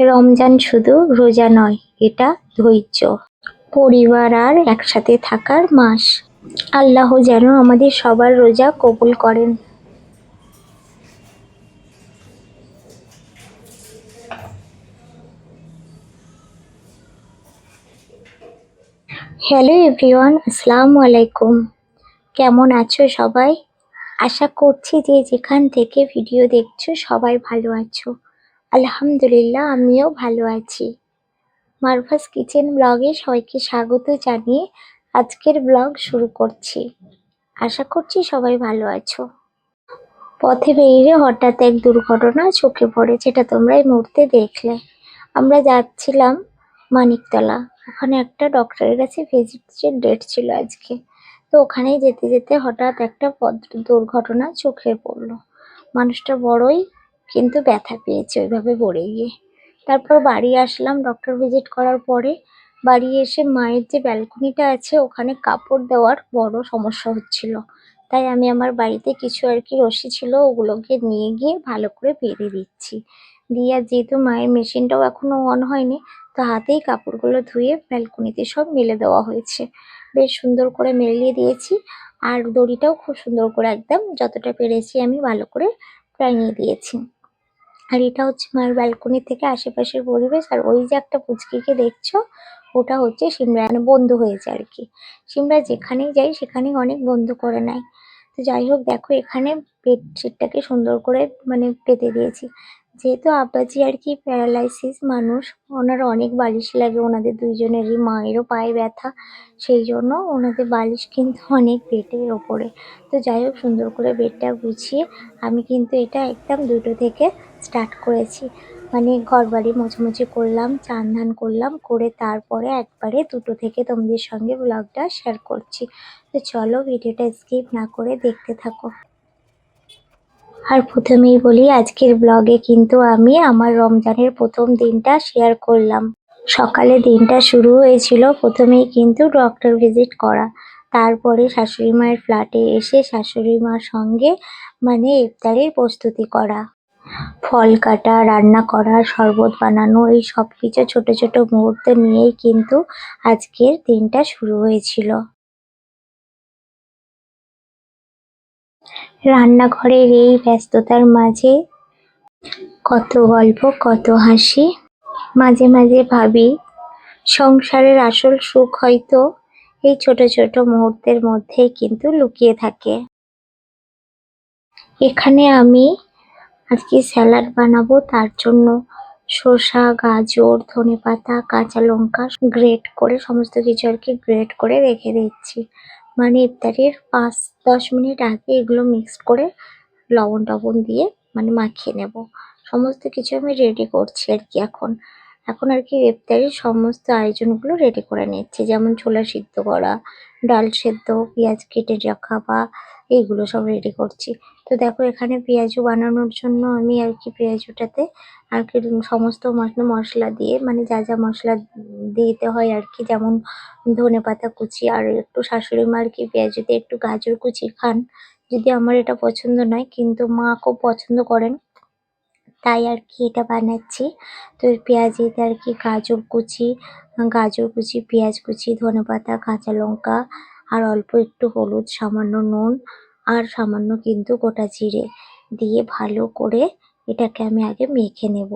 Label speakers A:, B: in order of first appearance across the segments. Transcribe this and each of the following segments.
A: রমজান শুধু রোজা নয়, এটা ধৈর্য, পরিবার আর একসাথে থাকার মাস। আল্লাহ যেন আমাদের সবার রোজা কবুল করেন। হ্যালো এভরিওয়ান, আসসালামু আলাইকুম। কেমন আছো সবাই? আশা করছি যে যেখান থেকে ভিডিও দেখছো সবাই ভালো আছো। আলহামদুলিল্লাহ, আমিও ভালো আছি। মারফাস কিচেন ব্লগে সবাইকে স্বাগত জানিয়ে আজকের ব্লগ শুরু করছি। আশা করছি সবাই ভালো আছো। পথে বেরিয়ে হঠাৎ এক দুর্ঘটনা চোখে পড়ে, যেটা তোমরা এই মুহূর্তে দেখলে। আমরা যাচ্ছিলাম মানিকতলা, ওখানে একটা ডক্টরের কাছে ভিজিটের ডেট ছিল আজকে। তো ওখানেই যেতে যেতে হঠাৎ একটা পথ দুর্ঘটনা চোখে পড়লো। মানুষটা বড়ই কিন্তু ব্যথা পেয়েছে ওইভাবে পড়ে গিয়ে। তারপর বাড়ি আসলাম ডক্টর ভিজিট করার পরে। বাড়ি এসে মায়ের যে ব্যালকনিটা আছে ওখানে কাপড় দেওয়ার বড় সমস্যা হচ্ছিল। তাই আমি আমার বাড়িতে কিছু রশি ছিল, ওগুলোকে নিয়ে গিয়ে ভালো করে বেঁধে দিচ্ছি। দিয়ে আর যেহেতু মায়ের মেশিনটাও এখনো অন হয়নি, তো হাতেই কাপড়গুলো ধুয়ে ব্যালকনিতে সব মেলে দেওয়া হয়েছে। বেশ সুন্দর করে মেলিয়ে দিয়েছি। আর দড়িটাও খুব সুন্দর করে একদম যতটা পেরেছি আমি ভালো করে টাঙিয়ে দিয়েছি। আর এটা হচ্ছে মায়ের ব্যালকনি থেকে আশেপাশের পরিবেশ। আর ওই যে একটা পুচকিকে দেখছো, ওটা হচ্ছে সিমরা, মানে বন্ধু হয়েছে আর কি। সিমরা যেখানেই যাই সেখানেই অনেক বন্ধু করে নেয়। তো যাই হোক, দেখো এখানে বেডশিটটাকে সুন্দর করে মানে পেতে দিয়েছি। যেহেতু আব্বাজি আর কি প্যারালাইসিস মানুষ, ওনার অনেক বালিশ লাগে, ওনাদের দুইজনেরই, মায়েরও পায়ে ব্যথা, সেই জন্য ওনাদের বালিশ কিন্তু অনেক বেডের ওপরে। তো যাই হোক, সুন্দর করে বেডটা গুছিয়ে আমি কিন্তু এটা একদম 2টো থেকে স্টার্ট করেছি। মানে ঘরবাড়ি মোছামুছি করলাম, চান ধান করলাম, করে তারপরে একবারে 2টো থেকে তোমাদের সঙ্গে ব্লগটা শেয়ার করছি। তো চলো ভিডিওটা স্কিপ না করে দেখতে থাকো। আর প্রথমেই বলি, আজকের ব্লগে কিন্তু আমি আমার রমজানের প্রথম দিনটা শেয়ার করলাম। সকালে দিনটা শুরু হয়েছিল প্রথমেই কিন্তু ডক্টর ভিজিট করা, তারপরে শাশুড়ি মায়ের ফ্ল্যাটে এসে শাশুড়ি মার সঙ্গে মানে ইফতারের প্রস্তুতি করা, ফল কাটা, রান্না করা, শরবত বানানো, এই সব কিছু ছোট ছোট মুহূর্ত নিয়েই কিন্তু আজকের দিনটা শুরু হয়েছিল। রান্নাঘরের এই ব্যস্ততার মাঝে কত গল্প, কত হাসি। মাঝে মাঝে ভাবি, সংসারের আসল সুখ হয়তো এই ছোট ছোট মুহূর্তের মধ্যেই কিন্তু লুকিয়ে থাকে। এখানে আমি আজকে স্যালাড বানাবো, তার জন্য শসা, গাজর, ধনেপাতা, কাঁচা লঙ্কা গ্রেট করে সমস্ত কিছু গ্রেট করে রেখে দিচ্ছি। মানে ইফতারির 5-10 মিনিট আগে এগুলো মিক্স করে লবণ টবণ দিয়ে মানে মাখিয়ে নেব। সমস্ত কিছু আমি রেডি করছি এখন। এখন ইফতারির সমস্ত আয়োজনগুলো রেডি করে নিচ্ছি, যেমন ছোলা সিদ্ধ করা, ডাল সেদ্ধ, পেঁয়াজ কেটে রাখা বা এইগুলো সব রেডি করছি। তো দেখো এখানে পেঁয়াজু বানানোর জন্য আমি পেঁয়াজুটাতে সমস্ত মশলা দিয়ে, মানে যা যা মশলা দিতে হয় যেমন ধনেপাতা কুচি, আর একটু শাশুড়ি মা পেঁয়াজুতে একটু গাজর কুচি খান। যদি আমার এটা পছন্দ নয়, কিন্তু মা খুব পছন্দ করেন, তাই এটা বানাচ্ছি। তো পেঁয়াজেতে গাজর কুচি, পেঁয়াজ কুচি, ধনেপাতা, কাঁচা লঙ্কা, আর অল্প একটু হলুদ, সামান্য নুন, আর সামান্য কিন্তু গোটা জিরে দিয়ে ভালো করে এটাকে আমি আগে মেখে নেব।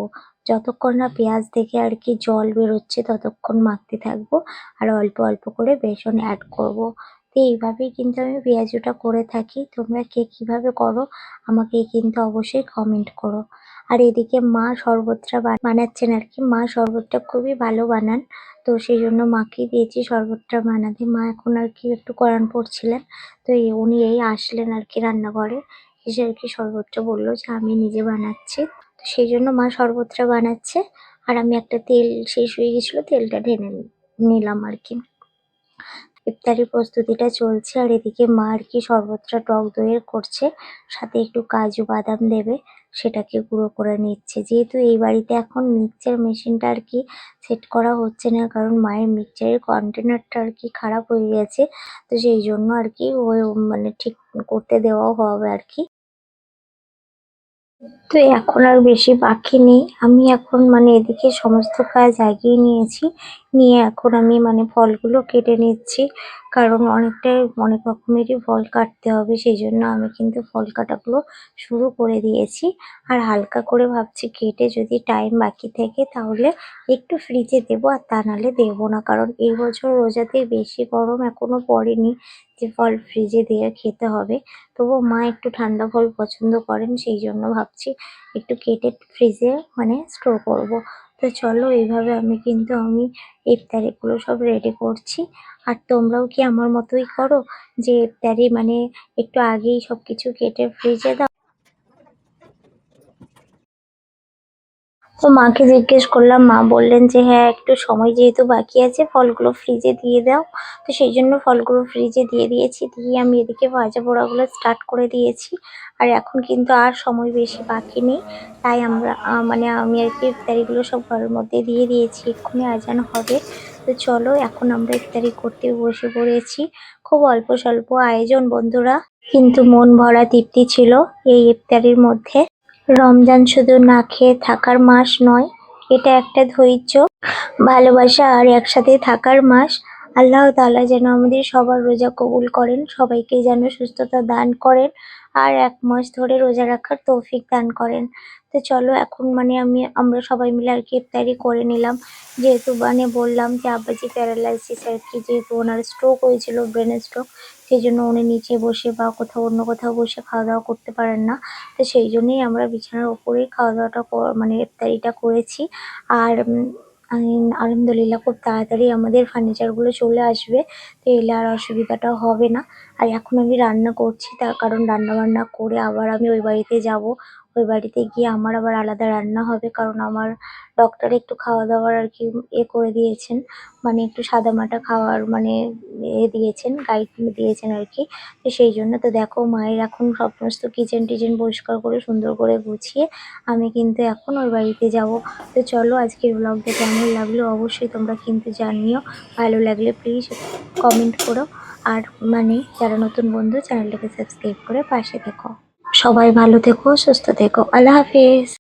A: যতক্ষণ না পেঁয়াজ থেকে জল বেরোচ্ছে ততক্ষণ মাখতে থাকবো, আর অল্প অল্প করে বেসন অ্যাড করব। তো এইভাবেই কিন্তু আমি পেঁয়াজুটা করে থাকি। তোমরা কে কিভাবে করো আমাকে কিন্তু অবশ্যই কমেন্ট করো। আর এদিকে মা শরবতটা বানাচ্ছেন মা শরবতটা খুবই ভালো বানান। তো সেই জন্য মাকেই দিয়েছি শরবতটা বানাতে। মা এখন একটু কোরান পড়ছিলেন। তো উনি এই আসলেন রান্নাঘরে এসে শরবতটা বললো যে আমি নিজে বানাচ্ছি। তো সেই জন্য মা শরবতটা বানাচ্ছে। আর আমি একটা তেল শেষ হয়ে গেছিলো, তেলটা ঢেলে নিলাম ইফতারি প্রস্তুতিটা চলছে। আর এদিকে মা শরবতটা টক দইয়ের করছে, সাথে একটু কাজু বাদাম দেবে, সেটাকে গুঁড়ো করে নিচ্ছে। যেহেতু এই বাড়িতে এখন মিক্সচার মেশিনটা সেট করা হচ্ছে না, কারণ মায়ের মিক্সচারের কন্টেনারটা খারাপ হয়ে গেছে। তো সেই জন্য ওই মানে ঠিক করতে দেওয়াও হবে। তো এখন আর বেশি বাকি নেই। আমি এখন মানে এদিকে সমস্ত কাজ এগিয়ে নিয়েছি। নিয়ে এখন আমি মানে ফলগুলো কেটে নিচ্ছি। কারণ অনেক রকমেরই ফল কাটতে হবে। সেইজন্য আমি কিন্তু ফল কাটাগুলো শুরু করে দিয়েছি। আর হালকা করে ভাবছি কেটে যদি টাইম বাকি থাকে তাহলে একটু ফ্রিজে দেবো, আর তা নাহলে দেবো না। কারণ এই বছর রোজাতে বেশি গরম এখনো পড়েনি যে ফল ফ্রিজে দিয়ে খেতে হবে। তবুও মা একটু ঠান্ডা ফল পছন্দ করেন, সেই জন্য ভাবছি একটু কেটে ফ্রিজে মানে স্টোর করব। তো চলো এইভাবে আমি ইফতারিগুলো সব রেডি করছি। আর তোমরাও কি আমার মতোই করো, যে ইফতারি মানে একটু আগেই সবকিছু কেটে ফ্রিজে দাও? তো মাকে জিজ্ঞেস করলাম, মা বললেন যে হ্যাঁ একটু সময় যেহেতু বাকি আছে ফলগুলো ফ্রিজে দিয়ে দাও। তো সেই জন্য ফলগুলো ফ্রিজে দিয়ে দিয়েছি। দিয়ে আমি এদিকে ভাজা পোড়াগুলো স্টার্ট করে দিয়েছি। আর এখন কিন্তু আর সময় বেশি বাকি নেই। তাই মানে আমি আর কি ইফতারিগুলো সব ঘরের মধ্যে দিয়ে দিয়েছি, এক্ষুনি আজান হবে। তো চলো এখন আমরা ইফতারি করতে বসে পড়েছি। খুব অল্প স্বল্প আয়োজন বন্ধুরা, কিন্তু মন ভরা তৃপ্তি ছিল এই ইফতারির মধ্যে। রমজান শুধু না খেয়ে থাকার মাস নয়, এটা একটা ধৈর্য, ভালোবাসা আর একসাথে থাকার মাস। আল্লাহ তাআলা যেন আমাদের সবার রোজা কবুল করেন, সবাইকে যেন সুস্থতা দান করেন, আর 1 মাস ধরে রোজা রাখার তৌফিক দান করেন। তো চলো এখন মানে আমরা সবাই মিলে আর কি ইফতারি করে নিলাম। যেহেতু মানে বললাম যে আব্বাজি প্যারালাইসিস আর কি, যেহেতু ওনার স্ট্রোক হয়েছিল, ব্রেন স্ট্রোক, সেই জন্য উনি নিচে বসে বা অন্য কোথাও বসে খাওয়া দাওয়া করতে পারেন না। তো সেই জন্যই আমরা বিছানার ওপরেই খাওয়া দাওয়াটা মানে ইফতারিটা করেছি। আর আলহামদুলিল্লাহ খুব তাড়াতাড়ি আমাদের ফার্নিচারগুলো চলে আসবে। তো এলে আর অসুবিধাটা হবে না। আর এখন আমি রান্না করছি, তার কারণ রান্না বান্না করে আবার আমি ওই বাড়িতে যাব। ওই বাড়িতে গিয়ে আমার আবার আলাদা রান্না হবে, কারণ আমার ডক্টর একটু খাওয়া দাওয়ার আর কি করে দিয়েছেন, মানে একটু সাদামাটা খাওয়ার মানে দিয়েছেন, গাইড দিয়েছেন আর কি। তো সেই জন্য তো দেখো মায়ের এখন সমস্ত কিচেন টিচেন পরিষ্কার করে সুন্দর করে গুছিয়ে আমি কিন্তু এখন ওই বাড়িতে যাব। তো চলো আজকের ব্লগটা কেমন লাগলো অবশ্যই তোমরা কিন্তু জানিও। ভালো লাগলে প্লিজ কমেন্ট করো। আর মানে যারা নতুন বন্ধু চ্যানেলটাকে সাবস্ক্রাইব করে পাশে থেকো। সবাই ভালো থেকো, সুস্থ থেকো। আল্লাহ হাফিজ।